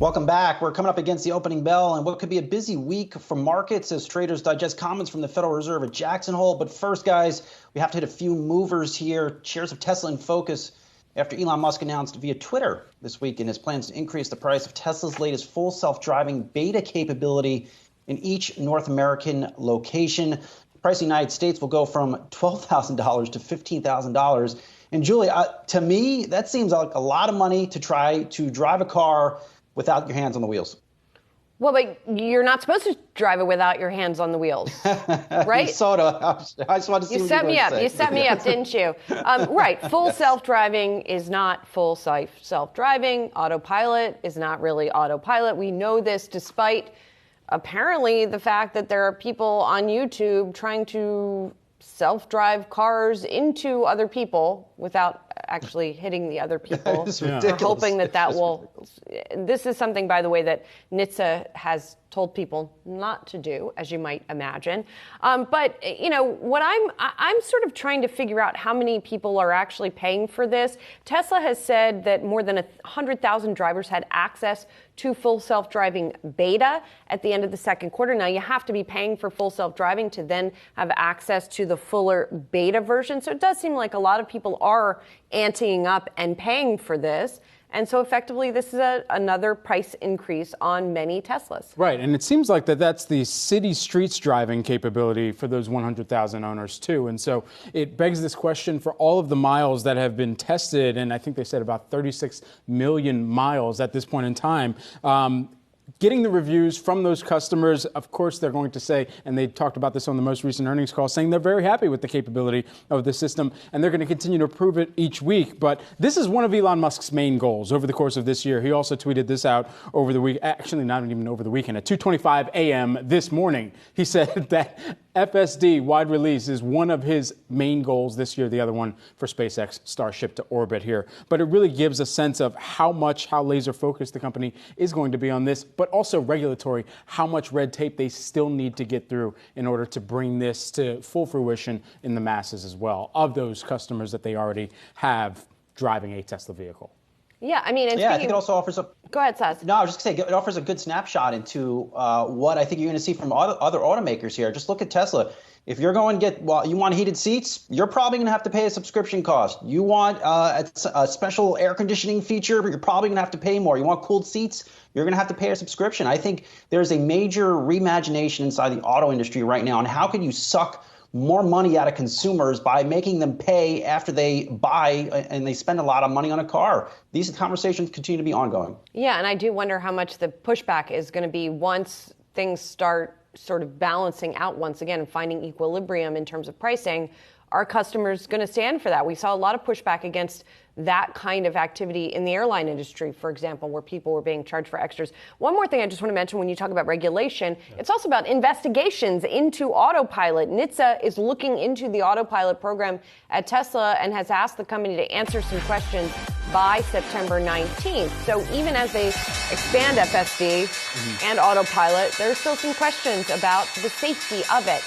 Welcome back. We're coming up against the opening bell and what could be a busy week for markets as traders digest comments from the Federal Reserve at Jackson Hole. But first, guys, we have to hit a few movers here. Shares of Tesla in focus after Elon Musk announced via Twitter this week in his plans to increase the price of Tesla's latest full self-driving beta capability in each North American location. The price in the United States will go from $12,000 to $15,000. And Julie, to me, that seems like a lot of money to try to drive a car without your hands on the wheels. Well, but you're not supposed to drive it without your hands on the wheels, right? Sort of. I just wanted to see you set me up. You set me up, didn't you? Right. Full self-driving is not full self-driving. Autopilot is not really autopilot. We know this despite apparently the fact that there are people on YouTube trying to self-drive cars into other people without actually hitting the other people. We're hoping that will. This is something, by the way, that NHTSA has told people not to do, as you might imagine. But you know what I'm sort of trying to figure out how many people are actually paying for this. Tesla has said that more than 100,000 drivers had access to full self-driving beta at the end of the second quarter. Now you have to be paying for full self-driving to then have access to the fuller beta version. So it does seem like a lot of people are anteing up and paying for this. And so effectively, this is another price increase on many Teslas. Right. And it seems like that's the city streets driving capability for those 100,000 owners, too. And so it begs this question for all of the miles that have been tested. And I think they said about 36 million miles at this point in time. Getting the reviews from those customers, of course, they're going to say, and they talked about this on the most recent earnings call, saying they're very happy with the capability of the system, and they're going to continue to improve it each week. But this is one of Elon Musk's main goals over the course of this year. He also tweeted this out over the week, actually not even over the weekend, at 2:25 a.m. this morning. He said that FSD wide release is one of his main goals this year, the other one for SpaceX Starship to orbit here. But it really gives a sense of how laser focused the company is going to be on this, but also regulatory, how much red tape they still need to get through in order to bring this to full fruition in the masses as well, of those customers that they already have driving a Tesla vehicle. Yeah, I mean, I think it also offers a. Go ahead, Saz. No, I was just going to say it offers a good snapshot into what I think you're going to see from other automakers here. Just look at Tesla. If you're going to you want heated seats, you're probably going to have to pay a subscription cost. You want a special air conditioning feature, but you're probably going to have to pay more. You want cooled seats, you're going to have to pay a subscription. I think there's a major reimagination inside the auto industry right now. And how can you suck more money out of consumers by making them pay after they buy and they spend a lot of money on a car? These conversations continue to be ongoing. Yeah, and I do wonder how much the pushback is going to be once things start sort of balancing out once again and finding equilibrium in terms of pricing. Are customers going to stand for that? We saw a lot of pushback against that kind of activity in the airline industry, for example, where people were being charged for extras. One more thing I just want to mention when you talk about regulation, it's also about investigations into autopilot. NHTSA is looking into the autopilot program at Tesla and has asked the company to answer some questions by September 19th. So even as they expand FSD and autopilot, there are still some questions about the safety of it.